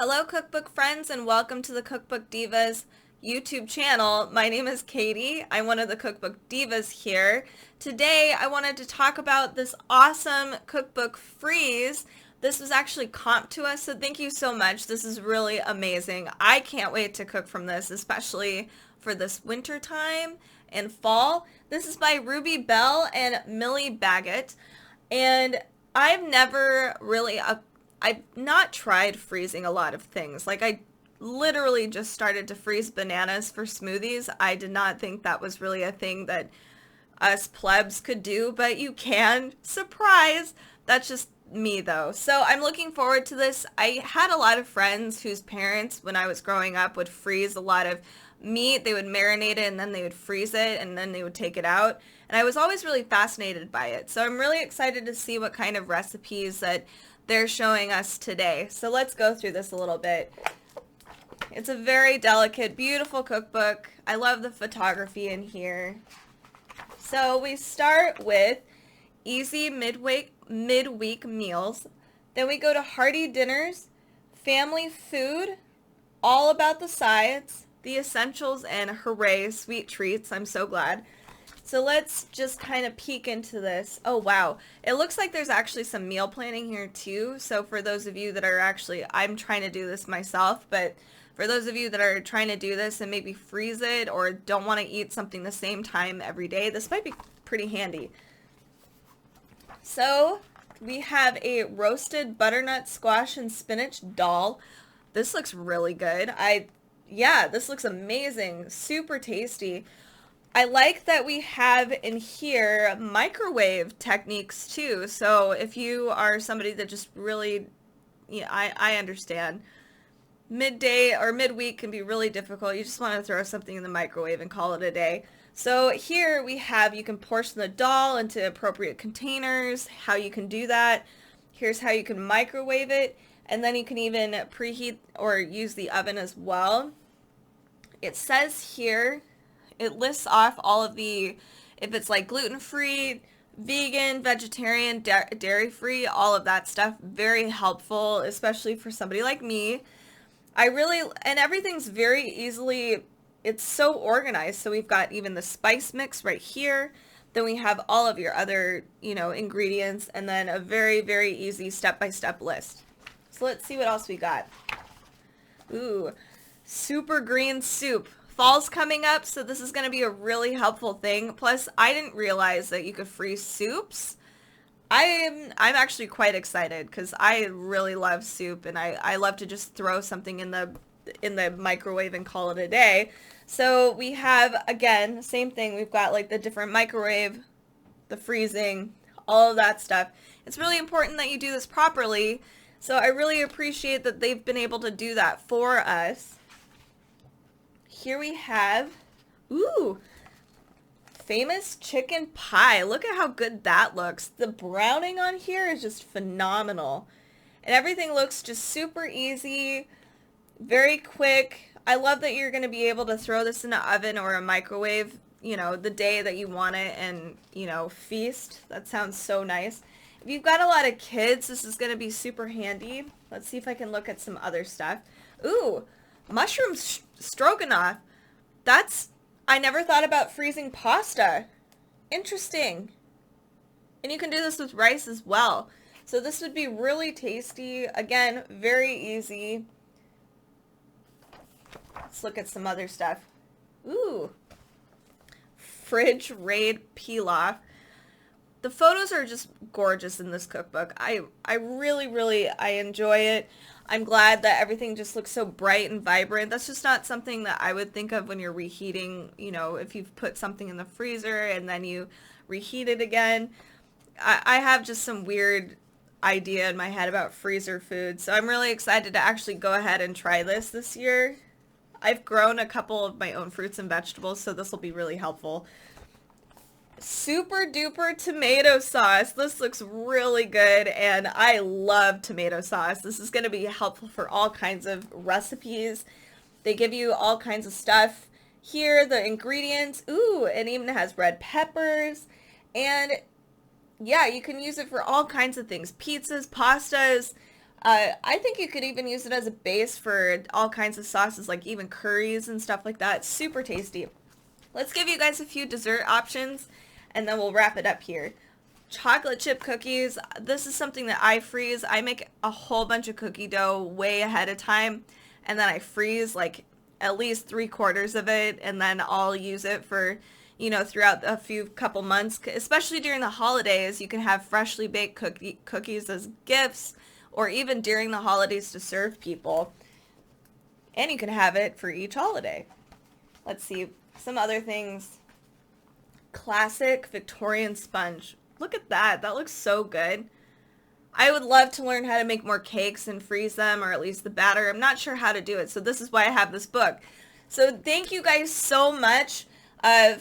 Hello cookbook friends and welcome to the Cookbook Divas YouTube channel. My name is Katie. I'm one of the Cookbook Divas here. Today I wanted to talk about this awesome cookbook freeze. This was actually comped to us, so thank you so much. This is really amazing. I can't wait to cook from this, especially for this winter time and fall. This is by Ruby Bell and Millie Bagot, and I've never really I've not tried freezing a lot of things. Like I literally just started to freeze bananas for smoothies. I did not think that was really a thing that us plebs could do, but you can. Surprise! That's just me though. So I'm looking forward to this. I had a lot of friends whose parents, when I was growing up, would freeze a lot of meat. They would marinate it and then they would freeze it and then they would take it out. And I was always really fascinated by it. So I'm really excited to see what kind of recipes that they're showing us today. So let's go through this a little bit. It's a very delicate, beautiful cookbook. I love the photography in here. So we start with easy midweek meals. Then we go to hearty dinners, family food, all about the sides, the essentials, and hooray, sweet treats. I'm so glad. So let's just kind of peek into this. Oh wow, it looks like there's actually some meal planning here too. So for those of you that are actually, I'm trying to do this myself, but for those of you that are trying to do this and maybe freeze it or don't want to eat something the same time every day, this might be pretty handy. So we have a roasted butternut squash and spinach dal. This looks really good. Yeah, this looks amazing. Super tasty. I like that we have in here microwave techniques too. So if you are somebody that just really, yeah, I understand. Midday or midweek can be really difficult. You just want to throw something in the microwave and call it a day. So here we have, you can portion the dal into appropriate containers, how you can do that. Here's how you can microwave it. And then you can even preheat or use the oven as well. It says here, it lists off all of the, if it's like gluten-free, vegan, vegetarian, dairy-free, all of that stuff. Very helpful, especially for somebody like me. And everything's very easily, it's so organized. So we've got even the spice mix right here. Then we have all of your other, ingredients, and then a very, very easy step-by-step list. So let's see what else we got. Ooh, super green soup. Fall's coming up, so this is going to be a really helpful thing. Plus, I didn't realize that you could freeze soups. I'm actually quite excited because I really love soup, and I love to just throw something in the microwave and call it a day. So we have, again, same thing. We've got like the different microwave, the freezing, all of that stuff. It's really important that you do this properly. So I really appreciate that they've been able to do that for us. Here we have, ooh, famous chicken pie. Look at how good that looks. The browning on here is just phenomenal. And everything looks just super easy, very quick. I love that you're going to be able to throw this in an oven or a microwave, the day that you want it and, feast. That sounds so nice. If you've got a lot of kids, this is going to be super handy. Let's see if I can look at some other stuff. Ooh, mushroom stroganoff. I never thought about freezing pasta. Interesting. And you can do this with rice as well. So this would be really tasty. Again, very easy. Let's look at some other stuff. Ooh. Fridge raid pilaf. The photos are just gorgeous in this cookbook. I really enjoy it. I'm glad that everything just looks so bright and vibrant. That's just not something that I would think of when you're reheating, if you've put something in the freezer and then you reheat it again. I have just some weird idea in my head about freezer food. So I'm really excited to actually go ahead and try this year. I've grown a couple of my own fruits and vegetables, so this will be really helpful. Super duper tomato sauce. This looks really good, and I love tomato sauce. This is going to be helpful for all kinds of recipes. They give you all kinds of stuff here, the ingredients. Ooh, it even has red peppers, and yeah, you can use it for all kinds of things. Pizzas, pastas, I think you could even use it as a base for all kinds of sauces, like even curries and stuff like that. It's super tasty. Let's give you guys a few dessert options, and then we'll wrap it up here. Chocolate chip cookies. This is something that I freeze. I make a whole bunch of cookie dough way ahead of time, and then I freeze like at least 3/4 of it, and then I'll use it for, throughout a few couple months, especially during the holidays. You can have freshly baked cookies as gifts, or even during the holidays to serve people. And you can have it for each holiday. Let's see, some other things. Classic Victorian sponge. Look at that. That looks so good. I would love to learn how to make more cakes and freeze them, or at least the batter. I'm not sure how to do it, so this is why I have this book. So thank you guys so much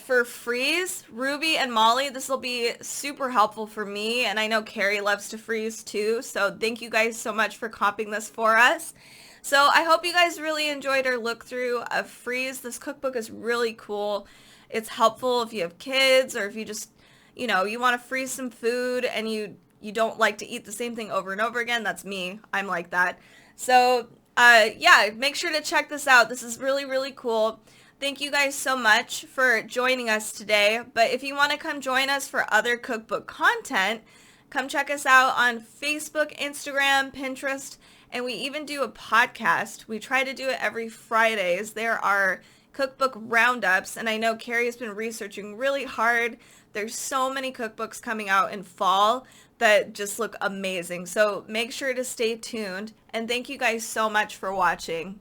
for freeze. Ruby and Molly, this will be super helpful for me, and I know Carrie loves to freeze too, so thank you guys so much for comping this for us. So I hope you guys really enjoyed our look through of freeze. This cookbook is really cool. It's helpful if you have kids, or if you just, you want to freeze some food and you don't like to eat the same thing over and over again. That's me. I'm like that. So yeah, make sure to check this out. This is really, really cool. Thank you guys so much for joining us today. But if you want to come join us for other cookbook content, come check us out on Facebook, Instagram, Pinterest, and we even do a podcast. We try to do it every Fridays. There are cookbook roundups, and I know Carrie's been researching really hard. There's so many cookbooks coming out in fall that just look amazing. So make sure to stay tuned, and thank you guys so much for watching.